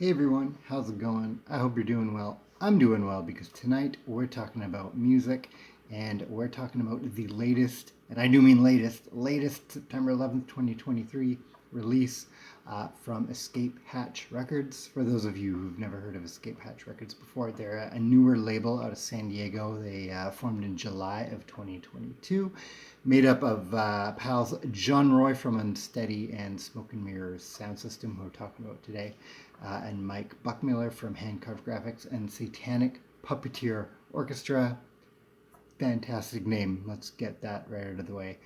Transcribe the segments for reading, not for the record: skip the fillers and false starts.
Hey everyone, how's it going? I hope you're doing well. I'm doing well because tonight we're talking about music and we're talking about the latest, and I do mean latest September 11th, 2023 release from Escape Hatch Records. For those of you who've never heard of Escape Hatch Records before, they're a newer label out of San Diego. They formed in July of 2022, made up of pals John Roy from Unsteady and Smoke and Mirrors Sound System, who we're talking about today, and Mike Buckmiller from Handcuff Graphics and Satanic Puppeteer Orchestra. Fantastic name. Let's get that right out of the way.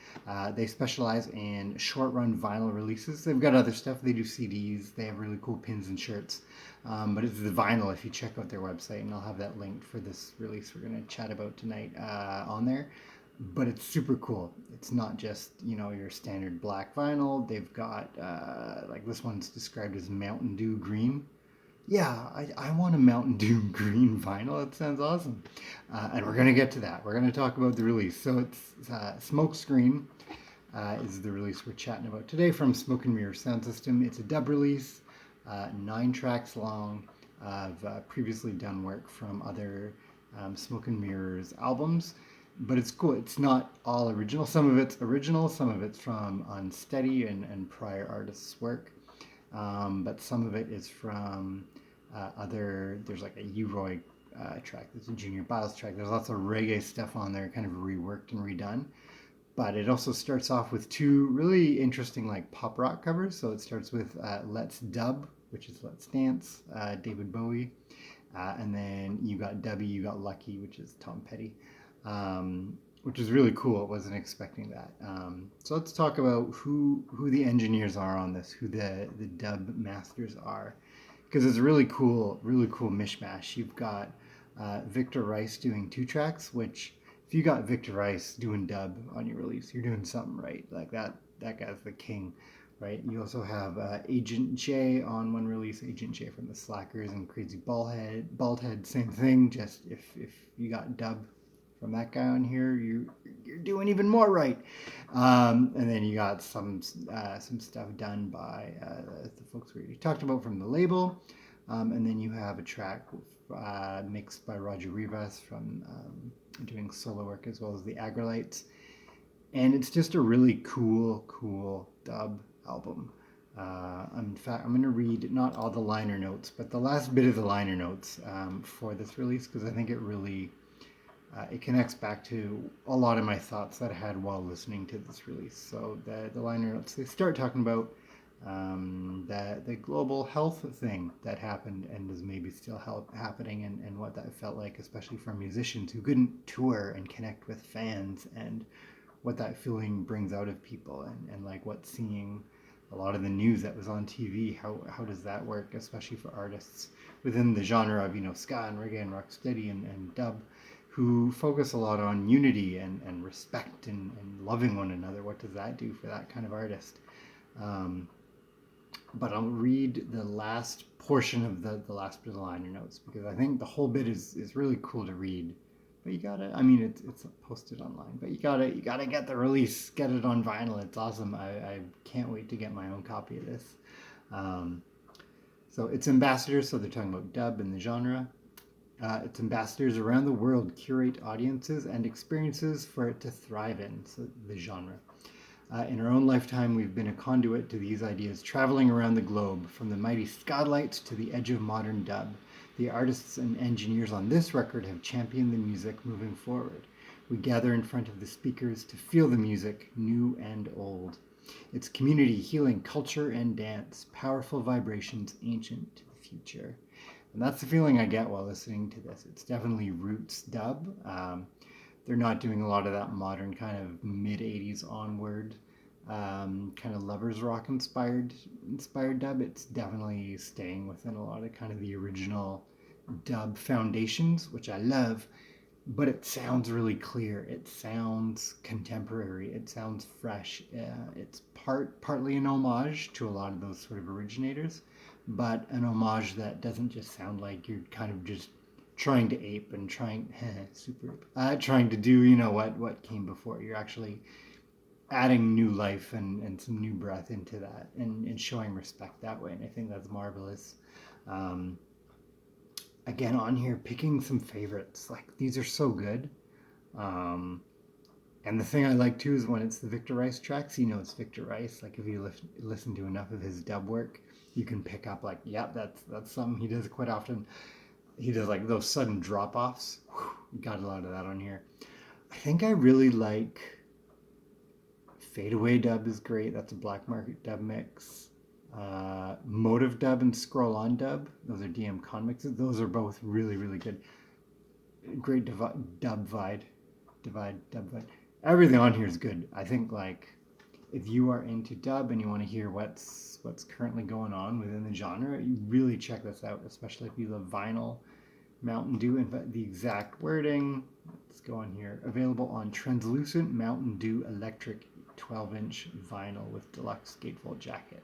They specialize in short run vinyl releases. They've got other stuff. They do CDs. They have really cool pins and shirts. But it's the vinyl if you check out their website, and I'll have that linked for this release we're going to chat about tonight on there. But it's super cool. It's not just, your standard black vinyl. They've got, like this one's described as Mountain Dew green. Yeah, I want a Mountain Dew green vinyl. It sounds awesome. And we're going to get to that. We're going to talk about the release. So it's Smokescreen is the release we're chatting about today from Smoke and Mirror Sound System. It's a dub release, 9 tracks long. I've previously done work from other Smoke and Mirrors albums, but it's cool. It's not all original. Some of it's original, some of it's from Unsteady and prior artists' work. But some of it is from there's like a U-Roy track, there's a Junior Biles track, there's lots of reggae stuff on there, kind of reworked and redone. But it also starts off with 2 really interesting like pop rock covers. So it starts with Let's Dub, which is Let's Dance, David Bowie. And then you got Dubby, you got Lucky, which is Tom Petty. Which is really cool. I wasn't expecting that. So let's talk about who the engineers are on this, who the dub masters are, because it's a really cool mishmash. You've got Victor Rice doing 2 tracks, which if you got Victor Rice doing dub on your release, you're doing something right. Like that guy's the king, right? You also have Agent J on one release, Agent J from the Slackers, and Crazy Baldhead, same thing. Just if you got dub from that guy on here, you're doing even more right. And then you got some stuff done by the folks we already talked about from the label. And then you have a track mixed by Roger Rivas from doing solo work as well as the Agrolites. And it's just a really cool dub album. In fact, I'm going to read not all the liner notes, but the last bit of the liner notes for this release, because I think it really it connects back to a lot of my thoughts that I had while listening to this release. So the liner notes, they start talking about the global health thing that happened and is maybe still happening, and what that felt like, especially for musicians who couldn't tour and connect with fans, and what that feeling brings out of people, and like what seeing a lot of the news that was on TV, how does that work, especially for artists within the genre of ska and reggae and rocksteady and dub, who focus a lot on unity and respect and loving one another. What does that do for that kind of artist? But I'll read the last portion of the last bit of the liner notes, because I think the whole bit is really cool to read. But you gotta, I mean, it's posted online, but you gotta get the release, get it on vinyl. It's awesome. I can't wait to get my own copy of this. So it's ambassadors, so they're talking about dub and the genre. Its ambassadors around the world curate audiences and experiences for it to thrive in, so the genre. In our own lifetime, we've been a conduit to these ideas, traveling around the globe, from the mighty Skylights to the edge of modern dub. The artists and engineers on this record have championed the music moving forward. We gather in front of the speakers to feel the music, new and old. It's community, healing, culture, and dance, powerful vibrations ancient to the future. And that's the feeling I get while listening to this. It's definitely roots dub. They're not doing a lot of that modern kind of mid-'80s onward kind of lovers rock inspired dub. It's definitely staying within a lot of kind of the original dub foundations, which I love. But it sounds really clear. It sounds contemporary. It sounds fresh. It's partly an homage to a lot of those sort of originators, but an homage that doesn't just sound like you're kind of just trying to ape and trying to do what came before. You're actually adding new life and some new breath into that, and showing respect that way. And I think that's marvelous. Um, Again, on here, picking some favorites. Like, these are so good. Um, and the thing I like too is when it's the Victor Rice tracks, you know it's Victor Rice. Like, if you listen to enough of his dub work, you can pick up, like, yeah, that's something he does quite often. He does like those sudden drop offs. Got a lot of that on here. I think I really like Fadeaway Dub is great. That's a Black Market dub mix. Motive Dub and Scroll On Dub. Those are DM con mixes. Those are both really, really good. Great dub vibe. Dub vibe. Everything on here is good. I think, like, if you are into dub and you want to hear what's currently going on within the genre, you really check this out, especially if you love vinyl. Mountain Dew, and the exact wording. Let's go on here. Available on translucent Mountain Dew electric 12-inch vinyl with deluxe gatefold jacket.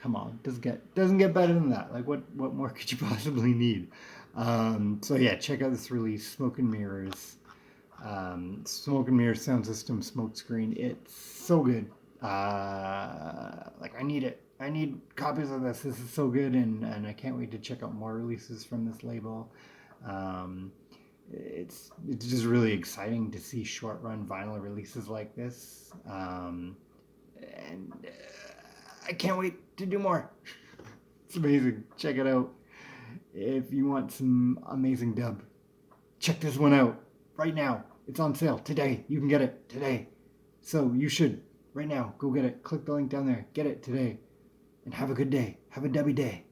Come on, doesn't get better than that. Like, what more could you possibly need? So yeah, check out this release, Smoke and Mirrors. Smoke and Mirrors sound system, Smokescreen. It's so good. Like, I need it. I need copies of this. This is so good, and I can't wait to check out more releases from this label. It's just really exciting to see short run vinyl releases like this, and I can't wait to do more. It's amazing. Check it out. If you want some amazing dub, check this one out right now. It's on sale today. You can get it today. So you should right now go get it. Click the link down there. Get it today. And have a good day. Have a dubby day.